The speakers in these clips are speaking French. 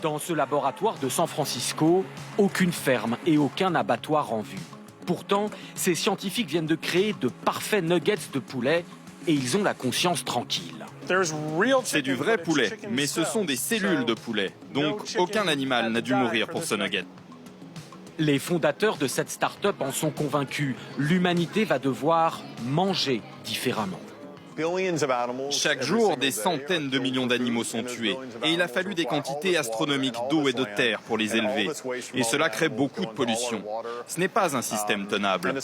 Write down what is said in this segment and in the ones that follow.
Dans ce laboratoire de San Francisco, aucune ferme et aucun abattoir en vue. Pourtant, ces scientifiques viennent de créer de parfaits nuggets de poulet et ils ont la conscience tranquille. C'est du vrai poulet, mais ce sont des cellules de poulet. Donc aucun animal n'a dû mourir pour ce nugget. Les fondateurs de cette start-up en sont convaincus. L'humanité va devoir manger différemment. Chaque jour, des centaines de millions d'animaux sont tués. Et il a fallu des quantités astronomiques d'eau et de terre pour les élever. Et cela crée beaucoup de pollution. Ce n'est pas un système tenable.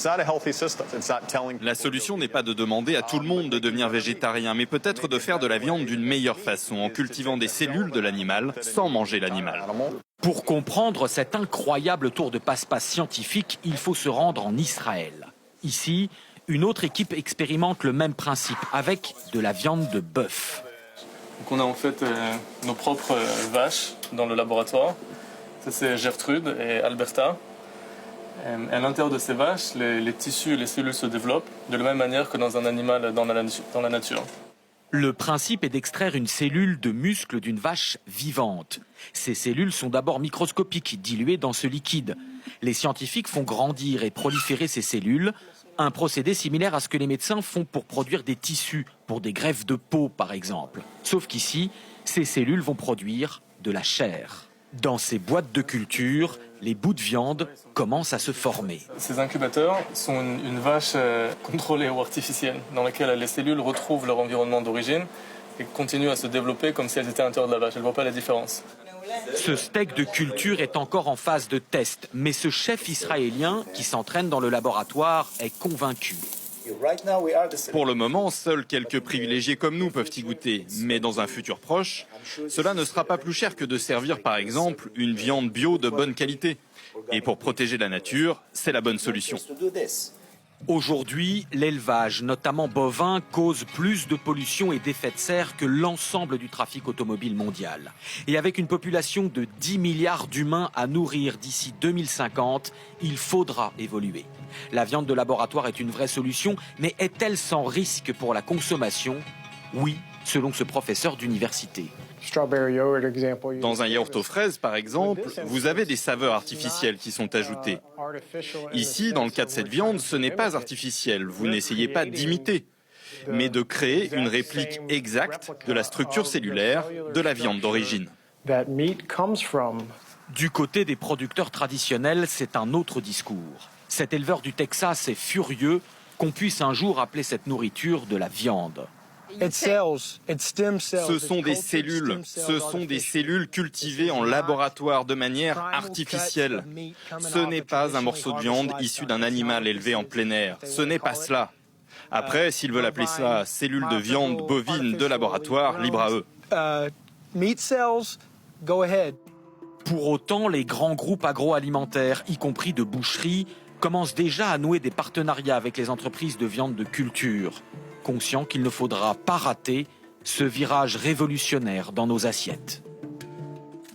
La solution n'est pas de demander à tout le monde de devenir végétarien, mais peut-être de faire de la viande d'une meilleure façon, en cultivant des cellules de l'animal sans manger l'animal. Pour comprendre cet incroyable tour de passe-passe scientifique, il faut se rendre en Israël. Ici, une autre équipe expérimente le même principe avec de la viande de bœuf. Donc on a en fait nos propres vaches dans le laboratoire. Ça c'est Gertrude et Alberta. Et à l'intérieur de ces vaches, les tissus et les cellules se développent de la même manière que dans un animal dans la nature. Le principe est d'extraire une cellule de muscle d'une vache vivante. Ces cellules sont d'abord microscopiques, diluées dans ce liquide. Les scientifiques font grandir et proliférer ces cellules, un procédé similaire à ce que les médecins font pour produire des tissus, pour des greffes de peau par exemple. Sauf qu'ici, ces cellules vont produire de la chair. Dans ces boîtes de culture, les bouts de viande commencent à se former. Ces incubateurs sont une vache contrôlée ou artificielle, dans laquelle les cellules retrouvent leur environnement d'origine et continuent à se développer comme si elles étaient à l'intérieur de la vache. Elles ne voient pas la différence. Ce steak de culture est encore en phase de test, mais ce chef israélien qui s'entraîne dans le laboratoire est convaincu. Pour le moment, seuls quelques privilégiés comme nous peuvent y goûter. Mais dans un futur proche, cela ne sera pas plus cher que de servir par exemple une viande bio de bonne qualité. Et pour protéger la nature, c'est la bonne solution. Aujourd'hui, l'élevage, notamment bovin, cause plus de pollution et d'effets de serre que l'ensemble du trafic automobile mondial. Et avec une population de 10 milliards d'humains à nourrir d'ici 2050, il faudra évoluer. La viande de laboratoire est une vraie solution, mais est-elle sans risque pour la consommation? Oui, selon ce professeur d'université. Dans un yaourt aux fraises, par exemple, vous avez des saveurs artificielles qui sont ajoutées. Ici, dans le cas de cette viande, ce n'est pas artificiel. Vous n'essayez pas d'imiter, mais de créer une réplique exacte de la structure cellulaire de la viande d'origine. Du côté des producteurs traditionnels, c'est un autre discours. Cet éleveur du Texas est furieux qu'on puisse un jour appeler cette nourriture de la viande. Ce sont des cellules cultivées en laboratoire de manière artificielle. Ce n'est pas un morceau de viande issu d'un animal élevé en plein air. Ce n'est pas cela. Après, s'ils veulent appeler ça cellules de viande bovine de laboratoire, libre à eux. Pour autant, les grands groupes agroalimentaires, y compris de boucherie, commencent déjà à nouer des partenariats avec les entreprises de viande de culture, conscients qu'il ne faudra pas rater ce virage révolutionnaire dans nos assiettes.